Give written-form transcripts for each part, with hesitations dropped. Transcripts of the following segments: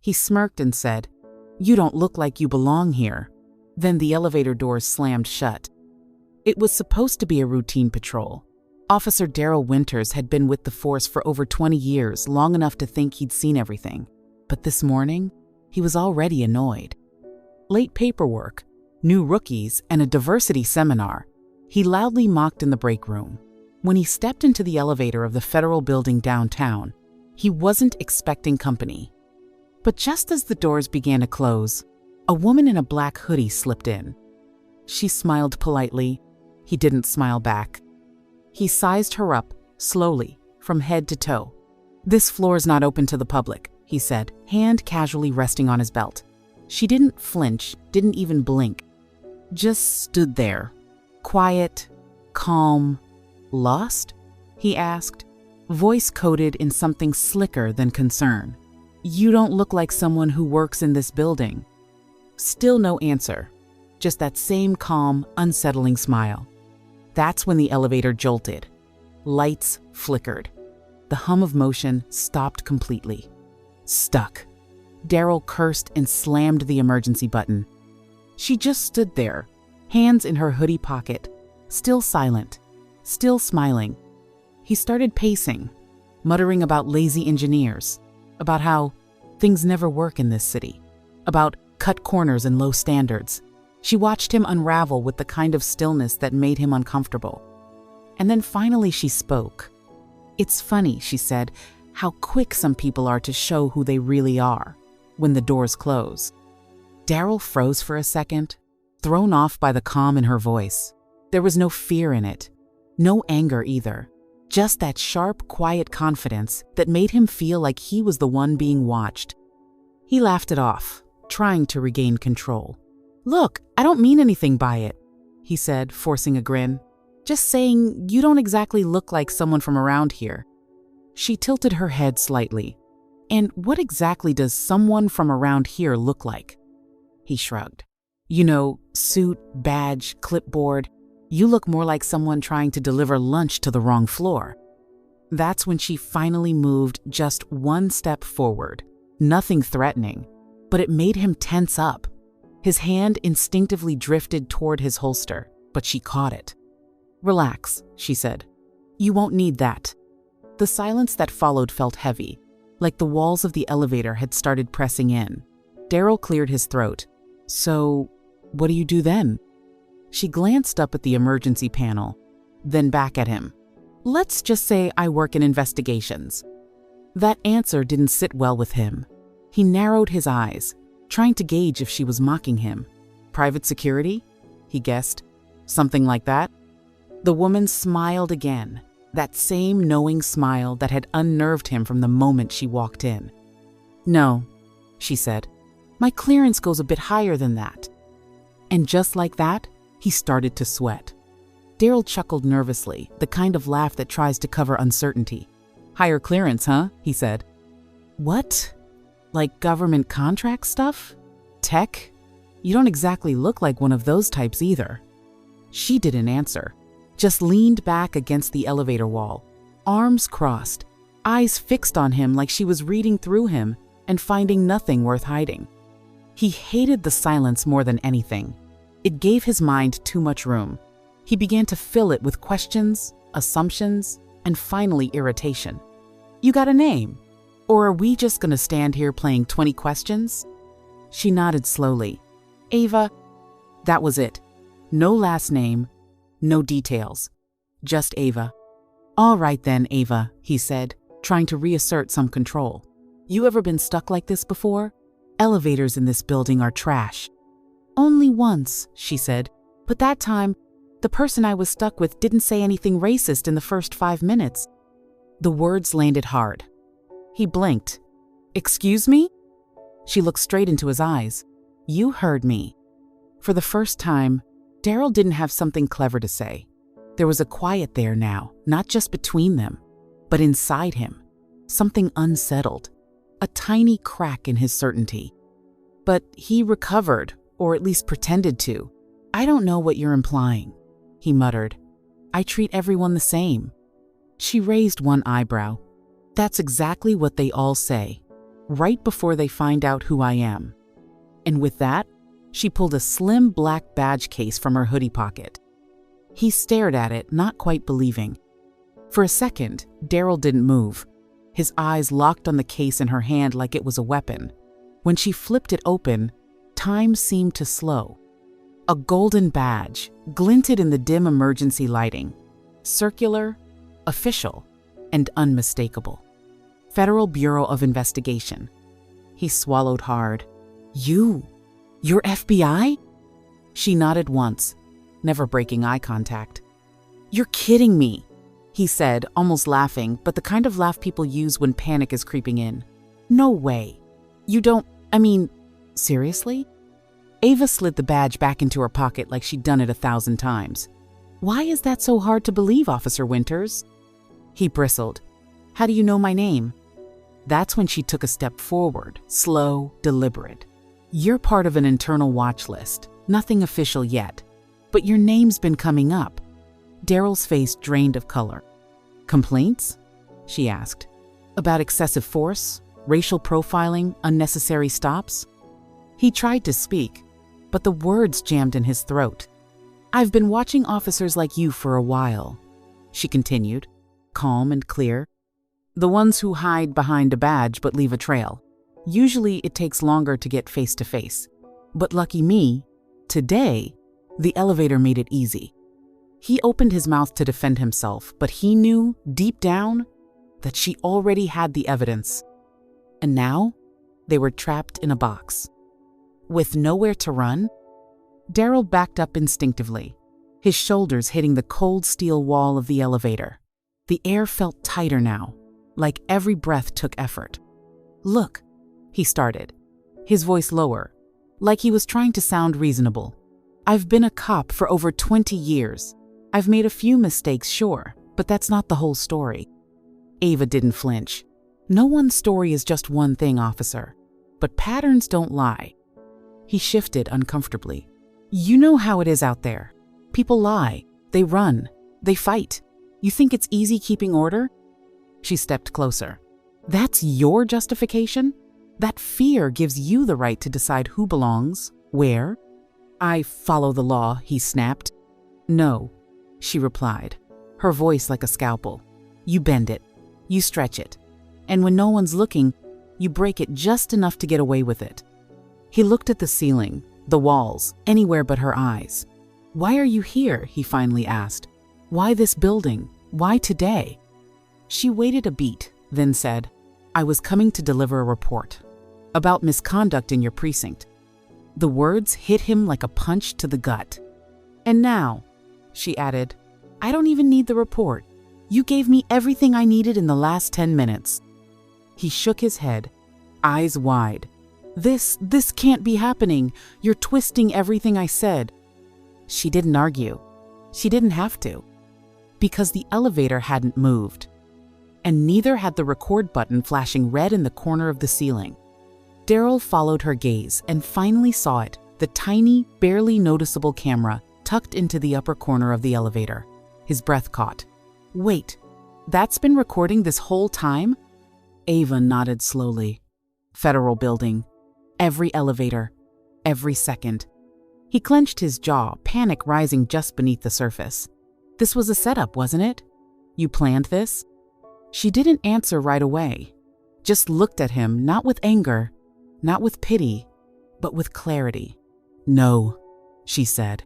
He smirked and said, "You don't look like you belong here." Then the elevator doors slammed shut. It was supposed to be a routine patrol. Officer Daryl Winters had been with the force for over 20 years, long enough to think he'd seen everything. But this morning, he was already annoyed. Late paperwork, new rookies, and a diversity seminar. He loudly mocked in the break room. When he stepped into the elevator of the federal building downtown, he wasn't expecting company. But just as the doors began to close, a woman in a black hoodie slipped in. She smiled politely. He didn't smile back. He sized her up, slowly, from head to toe. "This floor's not open to the public," he said, hand casually resting on his belt. She didn't flinch, didn't even blink. Just stood there, quiet, calm. "Lost?" he asked, voice coated in something slicker than concern. "You don't look like someone who works in this building." Still no answer, just that same calm, unsettling smile. That's when the elevator jolted. Lights flickered. The hum of motion stopped completely. Stuck. Daryl cursed and slammed the emergency button. She just stood there, hands in her hoodie pocket, still silent, still smiling. He started pacing, muttering about lazy engineers, about how things never work in this city, about cut corners and low standards. She watched him unravel with the kind of stillness that made him uncomfortable. And then finally she spoke. "It's funny," she said, "how quick some people are to show who they really are when the doors close." Daryl froze for a second, thrown off by the calm in her voice. There was no fear in it, no anger either, just that sharp, quiet confidence that made him feel like he was the one being watched. He laughed it off, trying to regain control. "Look, I don't mean anything by it," he said, forcing a grin. "Just saying you don't exactly look like someone from around here." She tilted her head slightly. "And what exactly does someone from around here look like?" He shrugged. "You know, suit, badge, clipboard. You look more like someone trying to deliver lunch to the wrong floor." That's when she finally moved just one step forward. Nothing threatening, but it made him tense up. His hand instinctively drifted toward his holster, but she caught it. "Relax," she said. "You won't need that." The silence that followed felt heavy, like the walls of the elevator had started pressing in. Daryl cleared his throat. "So, what do you do then?" She glanced up at the emergency panel, then back at him. "Let's just say I work in investigations." That answer didn't sit well with him. He narrowed his eyes, trying to gauge if she was mocking him. "Private security?" he guessed. "Something like that?" The woman smiled again, that same knowing smile that had unnerved him from the moment she walked in. "No," she said. "My clearance goes a bit higher than that." And just like that, he started to sweat. Daryl chuckled nervously, the kind of laugh that tries to cover uncertainty. "Higher clearance, huh?" he said. "What? Like government contract stuff? Tech? You don't exactly look like one of those types either." She didn't answer, just leaned back against the elevator wall, arms crossed, eyes fixed on him like she was reading through him and finding nothing worth hiding. He hated the silence more than anything. It gave his mind too much room. He began to fill it with questions, assumptions, and finally irritation. "You got a name? Or are we just gonna stand here playing 20 questions?" She nodded slowly. "Ava." That was it. No last name, no details. Just Ava. "All right then, Ava," he said, trying to reassert some control. "You ever been stuck like this before? Elevators in this building are trash." "Only once," she said, "but that time, the person I was stuck with didn't say anything racist in the first 5 minutes." The words landed hard. He blinked. "Excuse me?" She looked straight into his eyes. "You heard me." For the first time, Daryl didn't have something clever to say. There was a quiet there now, not just between them, but inside him. Something unsettled. A tiny crack in his certainty. But he recovered, or at least pretended to. "I don't know what you're implying," he muttered. "I treat everyone the same." She raised one eyebrow. "That's exactly what they all say. right before they find out who I am." And with that, she pulled a slim black badge case from her hoodie pocket. He stared at it, not quite believing. For a second, Daryl didn't move, his eyes locked on the case in her hand like it was a weapon. When she flipped it open, time seemed to slow. A golden badge glinted in the dim emergency lighting, circular, official, and unmistakable. Federal Bureau of Investigation. He swallowed hard. You're FBI?" She nodded once, never breaking eye contact. "You're kidding me," he said, almost laughing, but the kind of laugh people use when panic is creeping in. "No way. You don't, seriously?" Ava slid the badge back into her pocket like she'd done it 1,000 times. "Why is that so hard to believe, Officer Winters?" He bristled. "How do you know my name?" That's when she took a step forward, slow, deliberate. "You're part of an internal watch list, nothing official yet, but your name's been coming up." Daryl's face drained of color. "Complaints?" she asked. "About excessive force, racial profiling, unnecessary stops?" He tried to speak, but the words jammed in his throat. "I've been watching officers like you for a while," she continued, calm and clear. "The ones who hide behind a badge but leave a trail. Usually it takes longer to get face to face. But lucky me, today, the elevator made it easy." He opened his mouth to defend himself, but he knew, deep down, that she already had the evidence. And now, they were trapped in a box. With nowhere to run, Daryl backed up instinctively, his shoulders hitting the cold steel wall of the elevator. The air felt tighter now, like every breath took effort. "Look," he started, his voice lower, like he was trying to sound reasonable. "I've been a cop for over 20 years. I've made a few mistakes, sure, but that's not the whole story." Ava didn't flinch. "No one's story is just one thing, officer, but patterns don't lie." He shifted uncomfortably. "You know how it is out there. People lie, they run, they fight. You think it's easy keeping order?" She stepped closer. "That's your justification? That fear gives you the right to decide who belongs, where?" "I follow the law," he snapped. "No," she replied, her voice like a scalpel. "You bend it, you stretch it, and when no one's looking, you break it just enough to get away with it." He looked at the ceiling, the walls, anywhere but her eyes. "Why are you here?" he finally asked. "Why this building? Why today?" She waited a beat, then said, "I was coming to deliver a report about misconduct in your precinct." The words hit him like a punch to the gut. "And now," she added, "I don't even need the report. You gave me everything I needed in the last 10 minutes. He shook his head, eyes wide. This can't be happening. You're twisting everything I said." She didn't argue. She didn't have to. Because the elevator hadn't moved. And neither had the record button flashing red in the corner of the ceiling. Daryl followed her gaze and finally saw it, the tiny, barely noticeable camera tucked into the upper corner of the elevator. His breath caught. "Wait, that's been recording this whole time?" Ava nodded slowly. Federal building. Every elevator. Every second. He clenched his jaw, panic rising just beneath the surface. "This was a setup, wasn't it? You planned this?" She didn't answer right away. Just looked at him, not with anger, not with pity, but with clarity. "No," she said.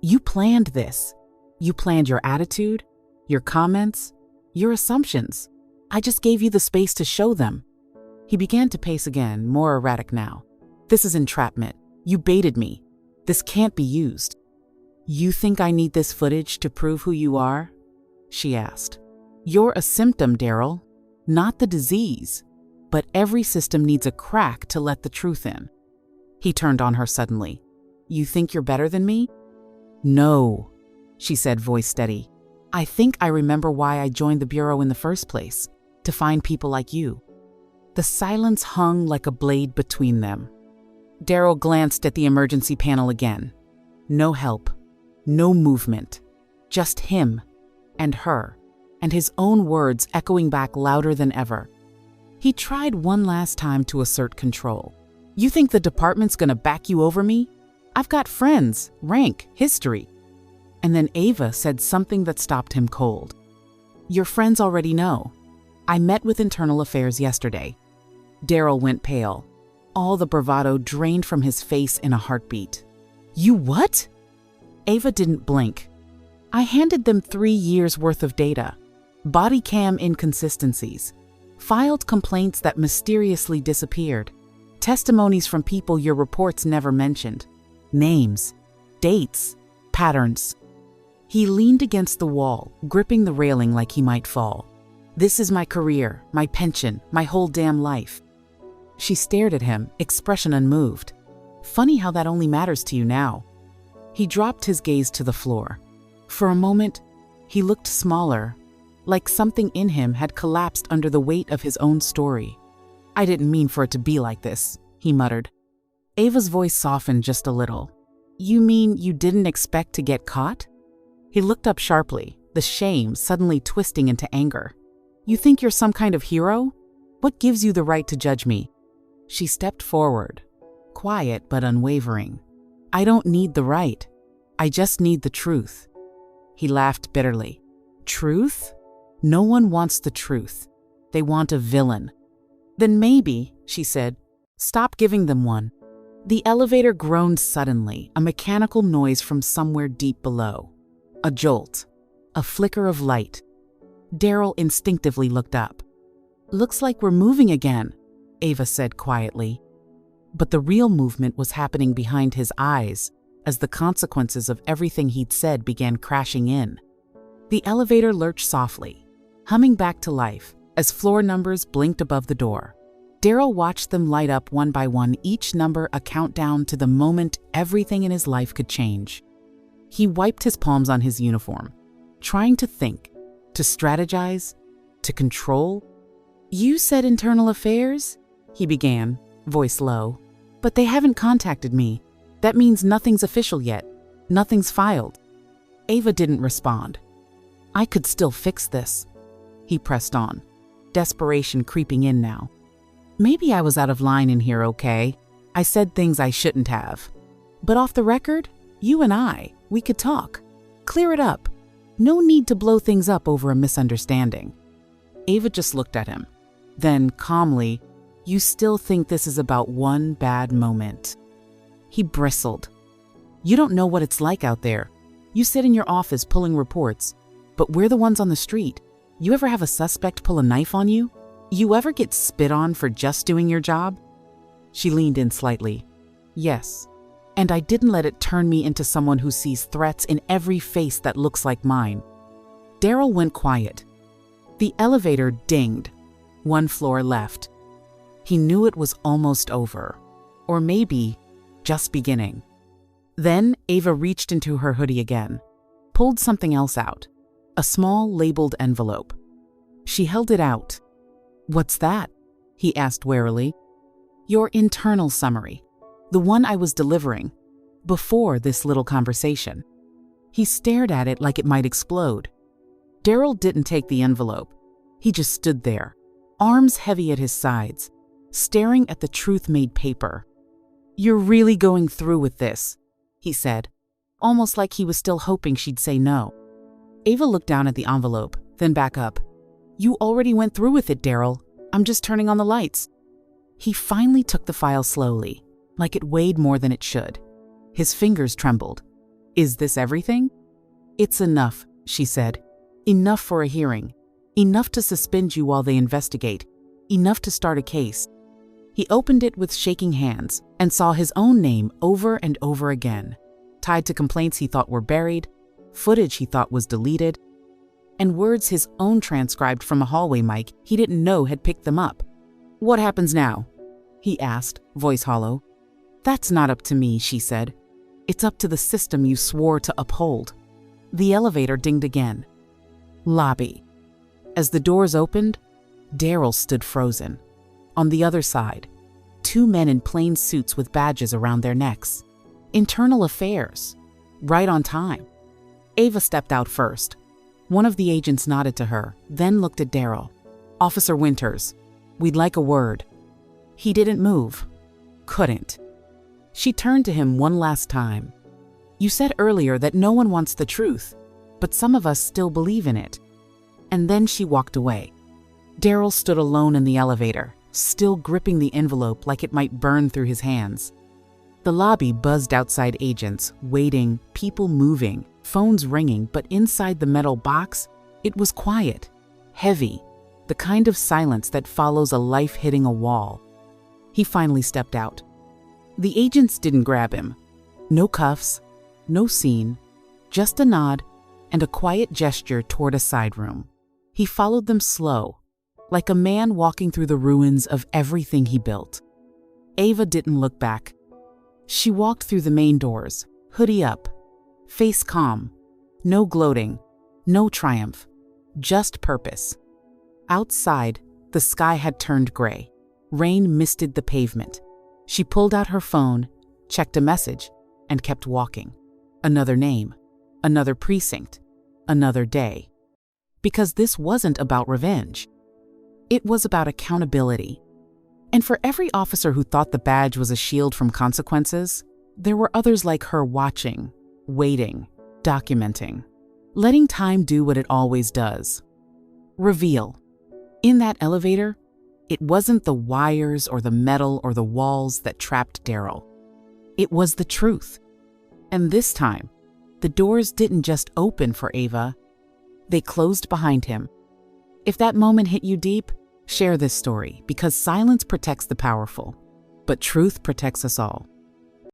"You planned this. You planned your attitude, your comments, your assumptions. I just gave you the space to show them." He began to pace again, more erratic now. "This is entrapment. You baited me. This can't be used." "You think I need this footage to prove who you are?" she asked. "You're a symptom, Daryl, not the disease. But every system needs a crack to let the truth in." He turned on her suddenly. "You think you're better than me?" "No," she said, voice steady. "I think I remember why I joined the Bureau in the first place, to find people like you." The silence hung like a blade between them. Daryl glanced at the emergency panel again. No help, no movement, just him and her, and his own words echoing back louder than ever. He tried one last time to assert control. You think the department's gonna back you over me? I've got friends, rank, history. And then Ava said something that stopped him cold. Your friends already know. I met with internal affairs yesterday. Daryl went pale. All the bravado drained from his face in a heartbeat. You what? Ava didn't blink. I handed them 3 years' worth of data. Body cam inconsistencies. Filed complaints that mysteriously disappeared. Testimonies from people your reports never mentioned. Names, dates, patterns. He leaned against the wall, gripping the railing like he might fall. This is my career, my pension, my whole damn life. She stared at him, expression unmoved. Funny how that only matters to you now. He dropped his gaze to the floor. For a moment, he looked smaller, like something in him had collapsed under the weight of his own story. I didn't mean for it to be like this, he muttered. Ava's voice softened just a little. You mean you didn't expect to get caught? He looked up sharply, the shame suddenly twisting into anger. You think you're some kind of hero? What gives you the right to judge me? She stepped forward, quiet but unwavering. I don't need the right. I just need the truth. He laughed bitterly. Truth? No one wants the truth. They want a villain. Then maybe, she said, stop giving them one. The elevator groaned suddenly, a mechanical noise from somewhere deep below. A jolt. A flicker of light. Daryl instinctively looked up. Looks like we're moving again, Ava said quietly. But the real movement was happening behind his eyes as the consequences of everything he'd said began crashing in. The elevator lurched softly, humming back to life as floor numbers blinked above the door. Daryl watched them light up one by one, each number a countdown to the moment everything in his life could change. He wiped his palms on his uniform, trying to think, to strategize, to control. You said internal affairs? He began, voice low. But they haven't contacted me. That means nothing's official yet. Nothing's filed. Ava didn't respond. I could still fix this. He pressed on, desperation creeping in now. Maybe I was out of line in here, okay? I said things I shouldn't have. But off the record, you and we could talk. Clear it up. No need to blow things up over a misunderstanding. Ava just looked at him. Then, calmly, you still think this is about one bad moment. He bristled. You don't know what it's like out there. You sit in your office pulling reports, but we're the ones on the street. You ever have a suspect pull a knife on you? You ever get spit on for just doing your job? She leaned in slightly. Yes. And I didn't let it turn me into someone who sees threats in every face that looks like mine. Daryl went quiet. The elevator dinged. 1 floor left. He knew it was almost over. Or maybe just beginning. Then Ava reached into her hoodie again, pulled something else out. A small labeled envelope. She held it out. What's that? He asked warily. Your internal summary. The one I was delivering. Before this little conversation. He stared at it like it might explode. Daryl didn't take the envelope. He just stood there, arms heavy at his sides, staring at the truth-made paper. You're really going through with this, he said, almost like he was still hoping she'd say no. Ava looked down at the envelope, then back up. You already went through with it, Daryl. I'm just turning on the lights. He finally took the file slowly, like it weighed more than it should. His fingers trembled. Is this everything? It's enough, she said. Enough for a hearing. Enough to suspend you while they investigate. Enough to start a case. He opened it with shaking hands and saw his own name over and over again, tied to complaints he thought were buried, footage he thought was deleted, and words his own transcribed from a hallway mic he didn't know had picked them up. What happens now? He asked, voice hollow. That's not up to me, she said. It's up to the system you swore to uphold. The elevator dinged again. Lobby. As the doors opened, Daryl stood frozen. On the other side, 2 men in plain suits with badges around their necks. Internal affairs. Right on time. Ava stepped out first. One of the agents nodded to her, then looked at Daryl. Officer Winters. We'd like a word." He didn't move. Couldn't. She turned to him one last time. "You said earlier that no one wants the truth, but some of us still believe in it." And then she walked away. Daryl stood alone in the elevator, still gripping the envelope like it might burn through his hands. The lobby buzzed outside agents, waiting, people moving, phones ringing, but inside the metal box, it was quiet, heavy, the kind of silence that follows a life hitting a wall. He finally stepped out. The agents didn't grab him. No cuffs, no scene, just a nod and a quiet gesture toward a side room. He followed them slow, like a man walking through the ruins of everything he built. Ava didn't look back. She walked through the main doors, hoodie up, face calm, no gloating, no triumph, just purpose. Outside, the sky had turned gray. Rain misted the pavement. She pulled out her phone, checked a message, and kept walking. Another name, another precinct, another day. Because this wasn't about revenge. It was about accountability. And for every officer who thought the badge was a shield from consequences, there were others like her watching, waiting, documenting, letting time do what it always does. Reveal. In that elevator, it wasn't the wires or the metal or the walls that trapped Daryl. It was the truth. And this time, the doors didn't just open for Ava, they closed behind him. If that moment hit you deep, share this story, because silence protects the powerful, but truth protects us all.